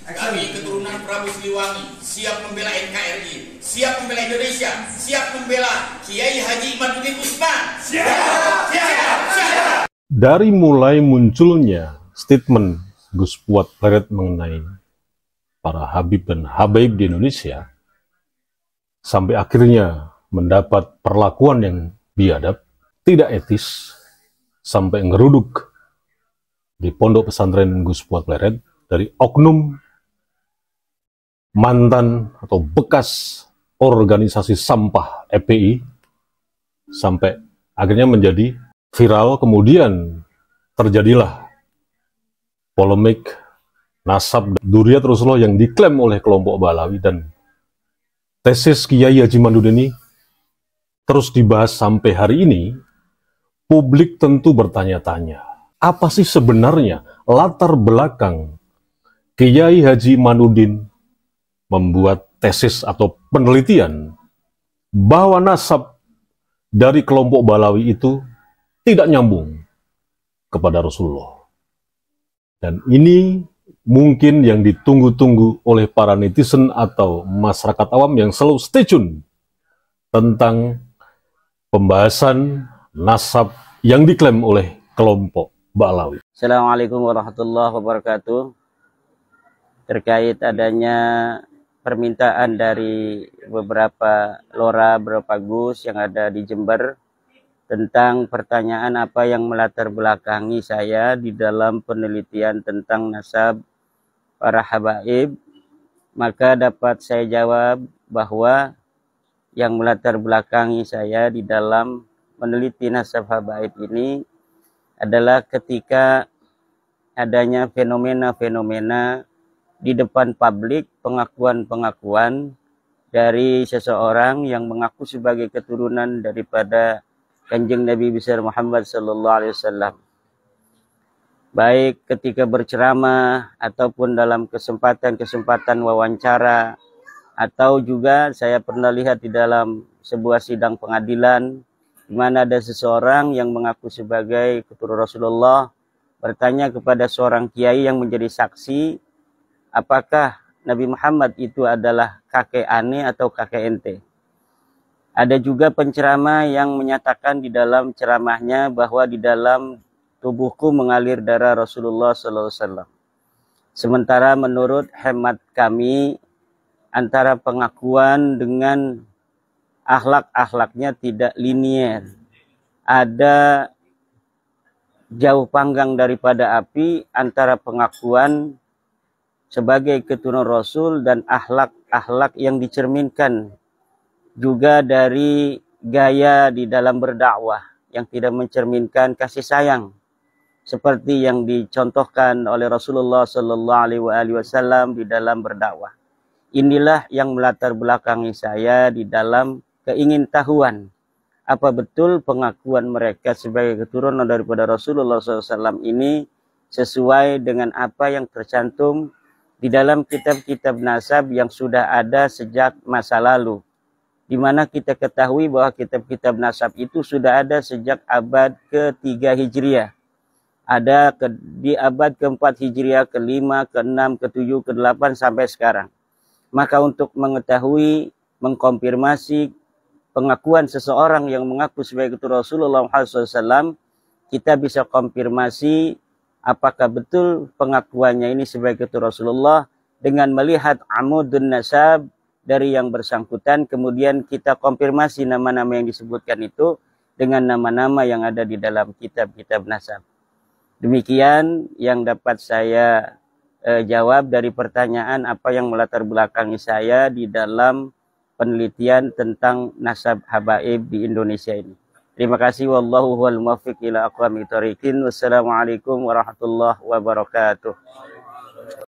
Kami keturunan Prabu Siliwangi siap membela NKRI, siap membela Indonesia, siap membela Kiai Haji Imaduddin Utsman. Siap. Dari mulai munculnya statement Gus Fuad Pleret mengenai para Habib dan Habaib di Indonesia, sampai akhirnya mendapat perlakuan yang biadab, tidak etis, sampai ngeruduk di pondok pesantren Gus Fuad Pleret dari oknum mantan atau bekas organisasi sampah FPI, sampai akhirnya menjadi viral. Kemudian terjadilah polemik nasab Dzurriyyat Rasulullah yang diklaim oleh kelompok Balawi, dan tesis Kiai Haji Imaduddin ini terus dibahas sampai hari ini. Publik tentu bertanya-tanya, apa sih sebenarnya latar belakang Kiai Haji Imaduddin membuat tesis atau penelitian bahwa nasab dari kelompok Balawi itu tidak nyambung kepada Rasulullah. Dan ini mungkin yang ditunggu-tunggu oleh para netizen atau masyarakat awam yang selalu stay tune tentang pembahasan nasab yang diklaim oleh kelompok Balawi. Assalamualaikum warahmatullahi wabarakatuh. Terkait adanya permintaan dari beberapa lora, beberapa gus yang ada di Jember tentang pertanyaan apa yang melatar belakangi saya di dalam penelitian tentang nasab para habaib, maka dapat saya jawab bahwa yang melatar belakangi saya di dalam meneliti nasab habaib ini adalah ketika adanya fenomena-fenomena di depan publik, pengakuan-pengakuan dari seseorang yang mengaku sebagai keturunan daripada Kanjeng Nabi besar Muhammad sallallahu alaihi wasallam. Baik ketika berceramah ataupun dalam kesempatan-kesempatan wawancara, atau juga saya pernah lihat di dalam sebuah sidang pengadilan di mana ada seseorang yang mengaku sebagai keturunan Rasulullah bertanya kepada seorang kiai yang menjadi saksi, apakah Nabi Muhammad itu adalah kakek ane atau kakek ente? Ada juga penceramah yang menyatakan di dalam ceramahnya bahwa di dalam tubuhku mengalir darah Rasulullah SAW. Sementara menurut hemat kami, antara pengakuan dengan akhlak-akhlaknya tidak linier. Ada jauh panggang daripada api antara pengakuan sebagai keturunan Rasul dan akhlak-akhlak yang dicerminkan juga dari gaya di dalam berdakwah yang tidak mencerminkan kasih sayang seperti yang dicontohkan oleh Rasulullah Sallallahu Alaihi Wasallam di dalam berdakwah. Inilah yang melatar belakangi saya di dalam keingintahuan apa betul pengakuan mereka sebagai keturunan daripada Rasulullah SAW ini sesuai dengan apa yang tercantum di dalam kitab-kitab nasab yang sudah ada sejak masa lalu, di mana kita ketahui bahwa kitab-kitab nasab itu sudah ada sejak abad ke-3 Hijriah. Ada di abad ke-4 Hijriah, ke-5, ke-6, ke-7, ke-8 sampai sekarang. Maka untuk mengetahui, mengkonfirmasi pengakuan seseorang yang mengaku sebagai keturunan Rasulullah SAW, kita bisa konfirmasi apakah betul pengakuannya ini sebagai keturunan Rasulullah dengan melihat amudun nasab dari yang bersangkutan, kemudian kita konfirmasi nama-nama yang disebutkan itu dengan nama-nama yang ada di dalam kitab-kitab nasab. Demikian yang dapat saya jawab dari pertanyaan apa yang melatar belakangi saya di dalam penelitian tentang nasab habaib di Indonesia ini. Terima kasih. Wallahu huwal muwaffiq ila aqwamit thoriqin. Wassalamualaikum warahmatullahi wabarakatuh.